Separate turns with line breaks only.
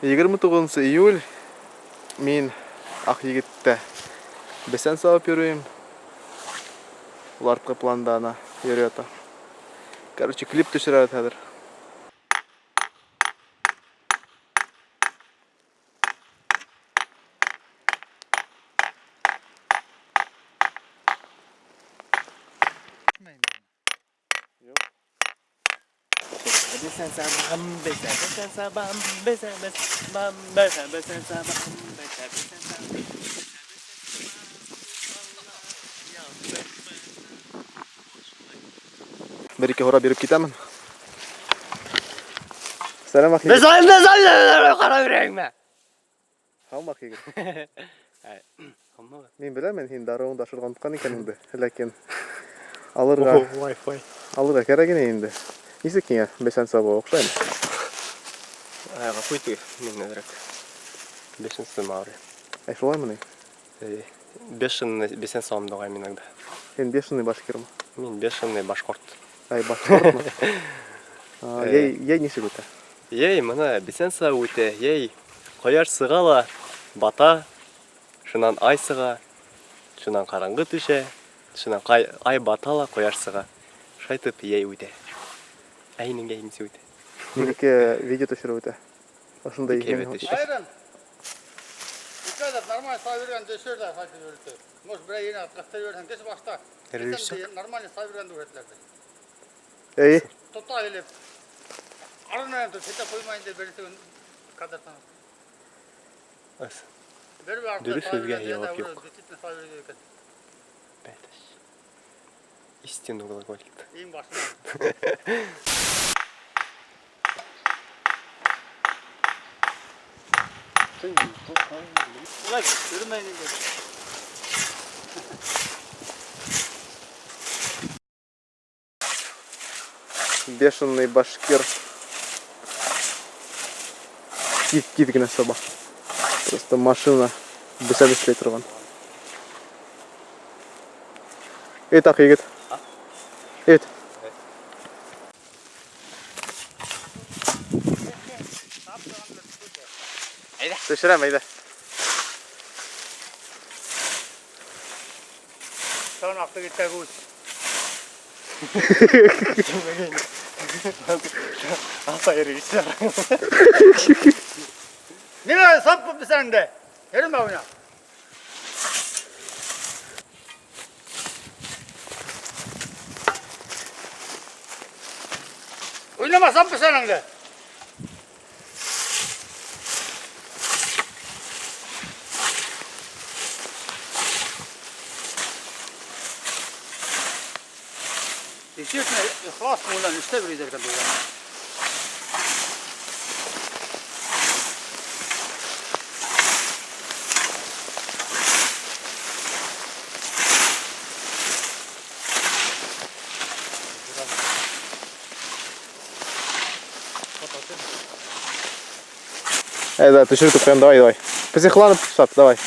29 июль мен ақ егетті бесен сауап йөрөйм. Ул артқы планда ана йөрөта. Короче, клип төшерәбез хәзер. Бір-ике хора беріп кетемін. Сәлем ақ егет.
Қара берейіңме?
Хам ақ егет. Мен білемін, сен даруыңды ашырғандыққан екеніңді. Ләкин алырға кәреген енді. Несі кеңе бесен сабы оқшаймын?
Айға қойты мен әдірек. Бешін сым ауыры.
Шолай мұны?
Бешін сауымды ғай мен ағда.
Сен бешінный башкир ма?
Мен бешінный башқорт.
Башқорт ма? Ей несі көті?
Ей, мұны бесен сау өте. Ей, қояр сығала, бата, шынан ай сыға, шынан қараңғы түше, шынан ай батала қояр сыға. Шайтып ей өте. Әйнің әймісі өте.
Неге видео төшіріп өте? Осындай екен.
Айран! Үкәдіп, нормально сау берген дөшерді қайтып өрті. Может, бір әйені атқақтар өртен кесі башта. Нормально сау берген өтілерді.
Ей?
Тұтта әлеп. Арынайын тұр, тета қоймайын деп бересеген қадыртан.
Дұрыс сөзге жауап жоқ. Истинный глаголит.
Ең басынан. Олай, жүрмейін деп.
Бешеный башкир. Кит генә соба. Просто машина бесән эшләй торган. Ак егет. Эт. Төшерәм, әйдә.
Саған ақты кетті көз.
Аса ерейсі.
Неме сап бұл сәнді? Ерім бауына. Oynama sap bu sənəndə. İşte ihlas mı olan üstte bir izlerken duyuyorum.
Да, төшірдік прям, давай. Посехланып сап, давай.